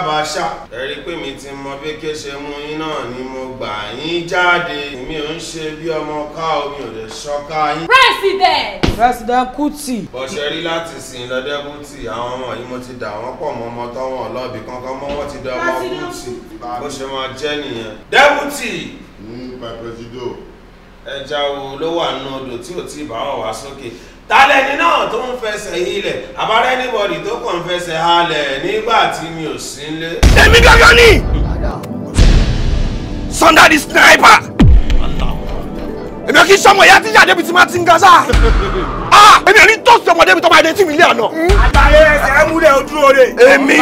kábàáṣà. Ẹ rí pé mi ti mọ bí ké ṣe mú yín náà ni mo gbà yín jáde. Mi ò ń ṣe bí ọmọ ká omi ò lè ṣọ́ká yín. President Kuti. Bọ́sẹ̀ rí láti sìn lọ dẹ́bùtì àwọn ọmọ yìí mo ti dà wọ́n pọ̀ mọ́ ọmọ tọ́wọ́n ọlọ́ọ̀bì kankan mọ́ wọ́n ti dá ọmọ Kuti. Bó ṣe máa jẹ́ nìyẹn. Dẹ́bùtì. Ẹja wo ló wà nínú odò tí ò tí ì bá wọ̀ wá sókè? Tálẹ́ni náà tó ń fẹsẹ̀ ilẹ̀ àbárẹ́ anybody tó kàn ń fẹsẹ̀ halẹ̀ nígbà tí mi ò sí nílé. Èmi gángan ni Sunday the sniper. Èmi ò kí sọmọ ìyá tíjà débi tí máa ti ń gaza. Èmi ò ní tó sọmọ débi tó máa dé tí mi lé àná. Àgbáyé ẹsẹ̀ múlẹ̀ ojú oore. Èmi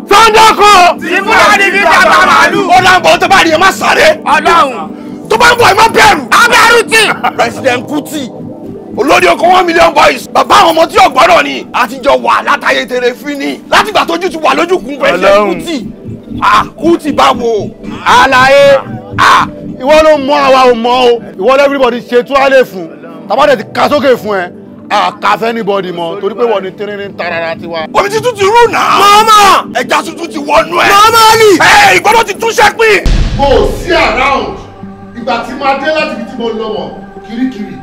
Sunday kọ. Tí Fúlàní fi dàgbà màálù. Ó dáńbọ̀ tó bá rí ẹ má sáré. Ọlọ́run. Tó bá ń bọ̀ ẹ má bẹ̀rù. Abẹ́rù tí. President Kuti olórí ọkọ̀ 1 million boys bàbá àwọn ọmọ tí ọgbọ́rọ̀ ni àtijọ́ wà látàyè tèrè fi ni látìgbà tójú ti wà lójúkun President Kuti. Kuti báwo. Àlàyé ìwọ ló mọ àwa ò mọ o ìwọ lọ everybody ṣe tó alẹ́ fún tàbádẹ́ ti ka sókè fún ẹ àkàfẹ́ anybody mọ torí pé wọ́n ní tẹ́rẹ́rẹ́ tarara tiwa. Omi tuntun ti rú náà. Mọ́mọ́ ẹja tuntun ti wọnú ẹ̀. Mọ́mọ́ ni. Ìgbọ́dọ̀ ti tún ṣẹ́pìn. Kò sí around ìgbà tí máa dé láti ibi tí mo lọ mọ̀ kirikiri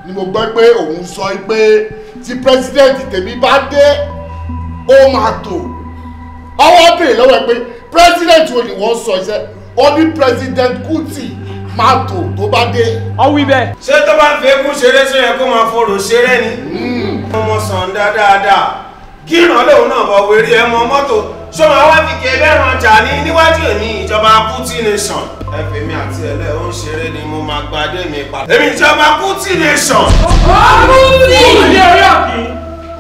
ni mo gbọ́ pé òun sọ pé tí president tèmi bá dé ó máa tò ọwọ́ bèrè lọ́wọ́ ẹ pé president wo ni wọ́n sọ iṣẹ́ ó ní president Kuti máa tò tó bá dé. Ọwọ́ ibẹ̀. Ṣé tó bá ń fẹ́ kún ṣeré ṣe yẹ kó máa forò ṣeré ni? Ọmọ sàn dáadáa gíràn lòun náà bọ̀ wérí ẹ mọ mọ́tò ṣọmọ wá fi kẹ́ bẹ́ẹ̀ràn jà ní níwájú èmi ìjọba Kuti nation. Ẹ̀fẹ̀mí àti ẹlẹ́ ó ń ṣeré ni mo máa gbadé mi pa. Èmi ìjọba Kuti nation.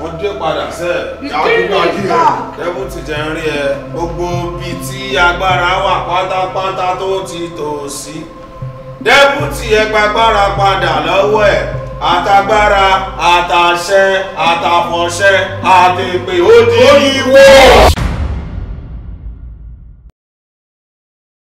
Wọ́n dé padà sẹ́ẹ̀. Dẹ́bùtì jẹ́ ń rí ẹ gbogbo ibi tí agbára wà pátápátá tó ti tò sí. Dẹ́bùtì ẹgbàgbára padà lọ́wọ́ ẹ̀. Àtagbára, àtàṣẹ, àtàfọ̀ṣẹ, àtèpè ó di ìwọ.